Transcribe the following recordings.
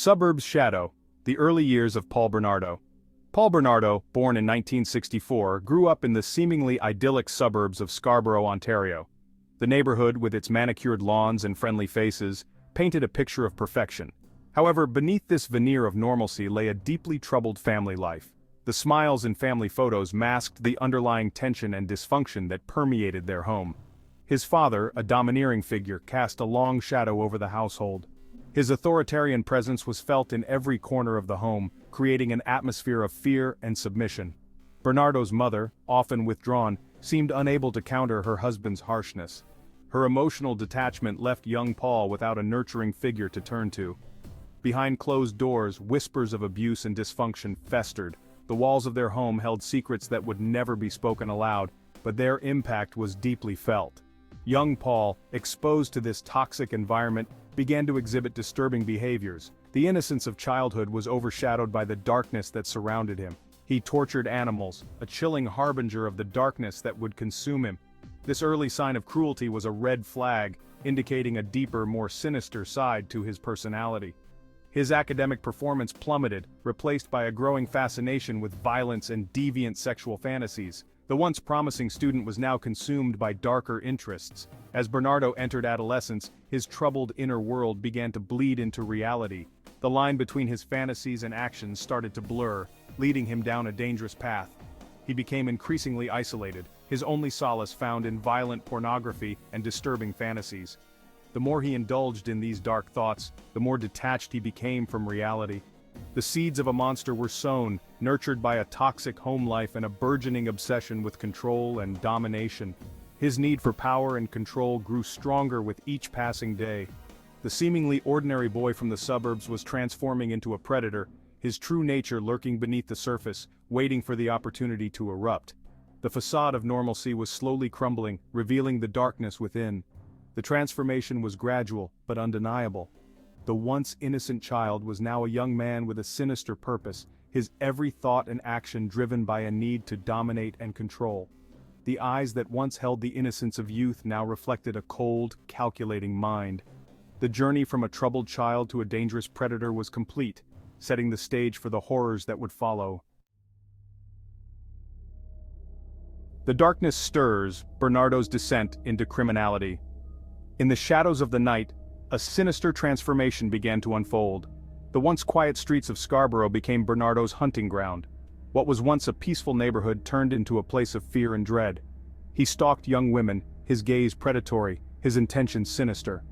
Suburbs Shadow, the early years of Paul Bernardo. Paul Bernardo, born in 1964, grew up in the seemingly idyllic suburbs of Scarborough, Ontario. The neighborhood, with its manicured lawns and friendly faces, painted a picture of perfection. However, beneath this veneer of normalcy lay a deeply troubled family life. The smiles in family photos masked the underlying tension and dysfunction that permeated their home. His father, a domineering figure, cast a long shadow over the household. His authoritarian presence was felt in every corner of the home, creating an atmosphere of fear and submission. Bernardo's mother, often withdrawn, seemed unable to counter her husband's harshness. Her emotional detachment left young Paul without a nurturing figure to turn to. Behind closed doors, whispers of abuse and dysfunction festered. The walls of their home held secrets that would never be spoken aloud, but their impact was deeply felt. Young Paul, exposed to this toxic environment, began to exhibit disturbing behaviors. The innocence of childhood was overshadowed by the darkness that surrounded him. He tortured animals, a chilling harbinger of the darkness that would consume him. This early sign of cruelty was a red flag, indicating a deeper, more sinister side to his personality. His academic performance plummeted, replaced by a growing fascination with violence and deviant sexual fantasies. The once promising student was now consumed by darker interests. As Bernardo entered adolescence, his troubled inner world began to bleed into reality. The line between his fantasies and actions started to blur, leading him down a dangerous path. He became increasingly isolated, his only solace found in violent pornography and disturbing fantasies. The more he indulged in these dark thoughts, the more detached he became from reality. The seeds of a monster were sown, nurtured by a toxic home life and a burgeoning obsession with control and domination. His need for power and control grew stronger with each passing day. The seemingly ordinary boy from the suburbs was transforming into a predator, his true nature lurking beneath the surface, waiting for the opportunity to erupt. The facade of normalcy was slowly crumbling, revealing the darkness within. The transformation was gradual, but undeniable. The once innocent child was now a young man with a sinister purpose, his every thought and action driven by a need to dominate and control. The eyes that once held the innocence of youth now reflected a cold, calculating mind. The journey from a troubled child to a dangerous predator was complete, setting the stage for the horrors that would follow. The darkness stirs Bernardo's descent into criminality. In the shadows of the night, a sinister transformation began to unfold. The once quiet streets of Scarborough became Bernardo's hunting ground. What was once a peaceful neighborhood turned into a place of fear and dread. He stalked young women, his gaze predatory, his intentions sinister.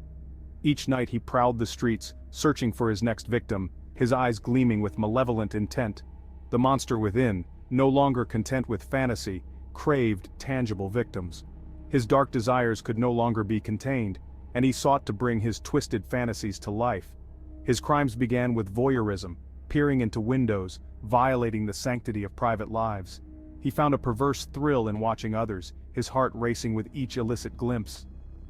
Each night he prowled the streets, searching for his next victim, his eyes gleaming with malevolent intent. The monster within, no longer content with fantasy, craved tangible victims. His dark desires could no longer be contained, and he sought to bring his twisted fantasies to life. His crimes began with voyeurism, peering into windows, violating the sanctity of private lives. He found a perverse thrill in watching others, his heart racing with each illicit glimpse.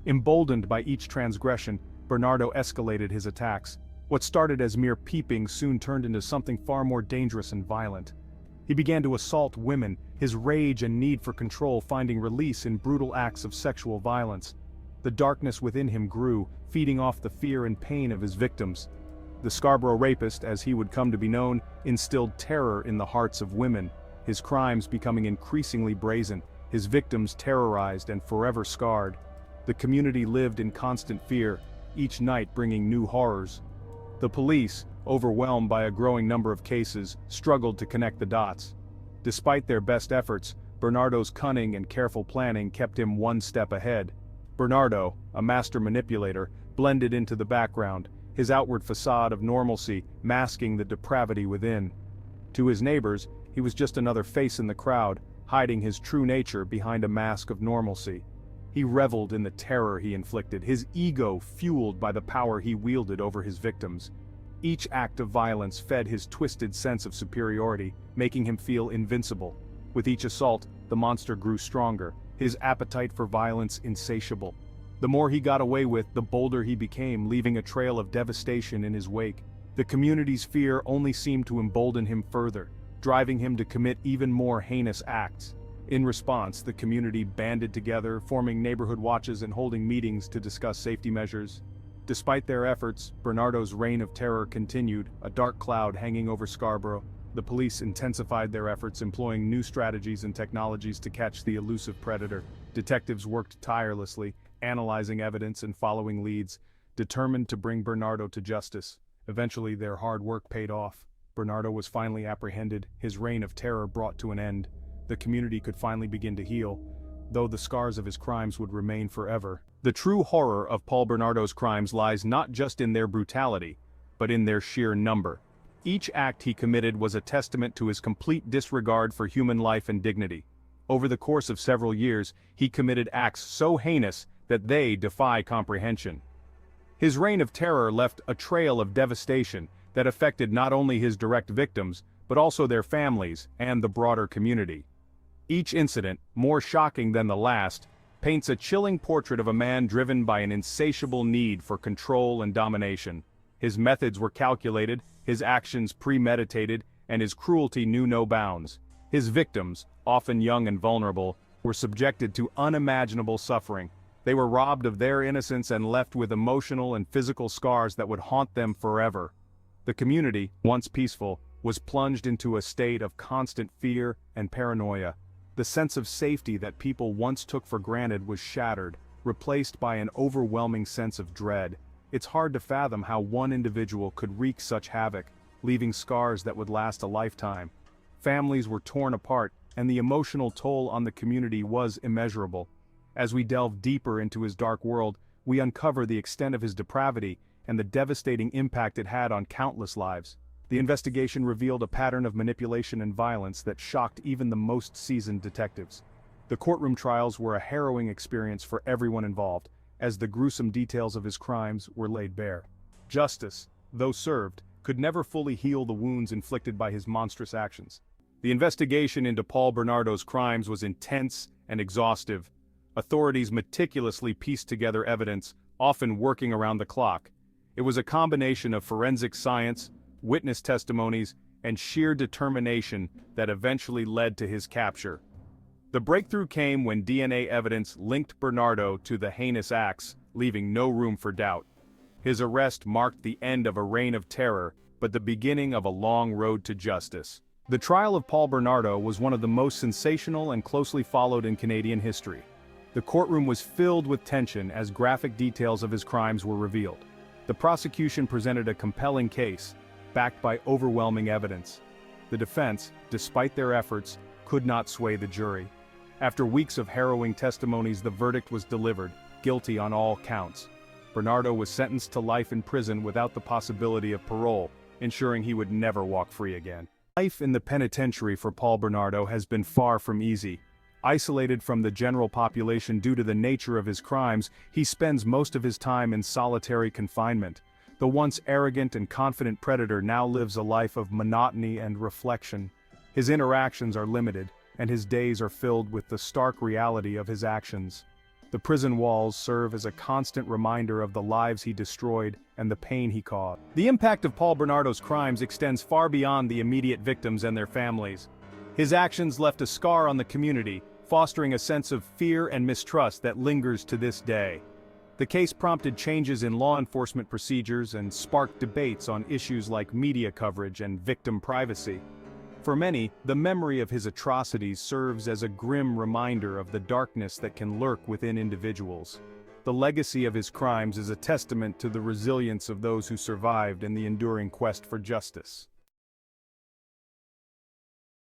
Emboldened by each transgression, Bernardo escalated his attacks. What started as mere peeping soon turned into something far more dangerous and violent. He began to assault women, his rage and need for control finding release in brutal acts of sexual violence. The darkness within him grew, feeding off the fear and pain of his victims. The Scarborough rapist, as he would come to be known, instilled terror in the hearts of women, his crimes becoming increasingly brazen, his victims terrorized and forever scarred. The community lived in constant fear, each night bringing new horrors. The police, overwhelmed by a growing number of cases, struggled to connect the dots. Despite their best efforts, Bernardo's cunning and careful planning kept him one step ahead. Bernardo, a master manipulator, blended into the background, his outward facade of normalcy masking the depravity within. To his neighbors, he was just another face in the crowd, hiding his true nature behind a mask of normalcy. He reveled in the terror he inflicted, his ego fueled by the power he wielded over his victims. Each act of violence fed his twisted sense of superiority, making him feel invincible. With each assault, the monster grew stronger, his appetite for violence insatiable. The more he got away with, the bolder he became, leaving a trail of devastation in his wake. The community's fear only seemed to embolden him further, driving him to commit even more heinous acts. In response, the community banded together, forming neighborhood watches and holding meetings to discuss safety measures. Despite their efforts, Bernardo's reign of terror continued, a dark cloud hanging over Scarborough. The police intensified their efforts, employing new strategies and technologies to catch the elusive predator. Detectives worked tirelessly, analyzing evidence and following leads, determined to bring Bernardo to justice. Eventually, their hard work paid off. Bernardo was finally apprehended, his reign of terror brought to an end. The community could finally begin to heal, though the scars of his crimes would remain forever. The true horror of Paul Bernardo's crimes lies not just in their brutality, but in their sheer number. Each act he committed was a testament to his complete disregard for human life and dignity. Over the course of several years, he committed acts so heinous that they defy comprehension. His reign of terror left a trail of devastation that affected not only his direct victims, but also their families and the broader community. Each incident, more shocking than the last, paints a chilling portrait of a man driven by an insatiable need for control and domination. His methods were calculated, his actions premeditated, and his cruelty knew no bounds. His victims, often young and vulnerable, were subjected to unimaginable suffering. They were robbed of their innocence and left with emotional and physical scars that would haunt them forever. The community, once peaceful, was plunged into a state of constant fear and paranoia. The sense of safety that people once took for granted was shattered, replaced by an overwhelming sense of dread. It's hard to fathom how one individual could wreak such havoc, leaving scars that would last a lifetime. Families were torn apart, and the emotional toll on the community was immeasurable. As we delve deeper into his dark world, we uncover the extent of his depravity and the devastating impact it had on countless lives. The investigation revealed a pattern of manipulation and violence that shocked even the most seasoned detectives. The courtroom trials were a harrowing experience for everyone involved, as the gruesome details of his crimes were laid bare. Justice, though served, could never fully heal the wounds inflicted by his monstrous actions. The investigation into Paul Bernardo's crimes was intense and exhaustive. Authorities meticulously pieced together evidence, often working around the clock. It was a combination of forensic science, witness testimonies, and sheer determination that eventually led to his capture. The breakthrough came when DNA evidence linked Bernardo to the heinous acts, leaving no room for doubt. His arrest marked the end of a reign of terror, but the beginning of a long road to justice. The trial of Paul Bernardo was one of the most sensational and closely followed in Canadian history. The courtroom was filled with tension as graphic details of his crimes were revealed. The prosecution presented a compelling case, backed by overwhelming evidence. The defense, despite their efforts, could not sway the jury. After weeks of harrowing testimonies, the verdict was delivered, guilty on all counts. Bernardo was sentenced to life in prison without the possibility of parole, ensuring he would never walk free again. Life in the penitentiary for Paul Bernardo has been far from easy. Isolated from the general population due to the nature of his crimes, he spends most of his time in solitary confinement. The once arrogant and confident predator now lives a life of monotony and reflection. His interactions are limited, and his days are filled with the stark reality of his actions. The prison walls serve as a constant reminder of the lives he destroyed and the pain he caused. The impact of Paul Bernardo's crimes extends far beyond the immediate victims and their families. His actions left a scar on the community, fostering a sense of fear and mistrust that lingers to this day. The case prompted changes in law enforcement procedures and sparked debates on issues like media coverage and victim privacy. For many, the memory of his atrocities serves as a grim reminder of the darkness that can lurk within individuals. The legacy of his crimes is a testament to the resilience of those who survived and the enduring quest for justice.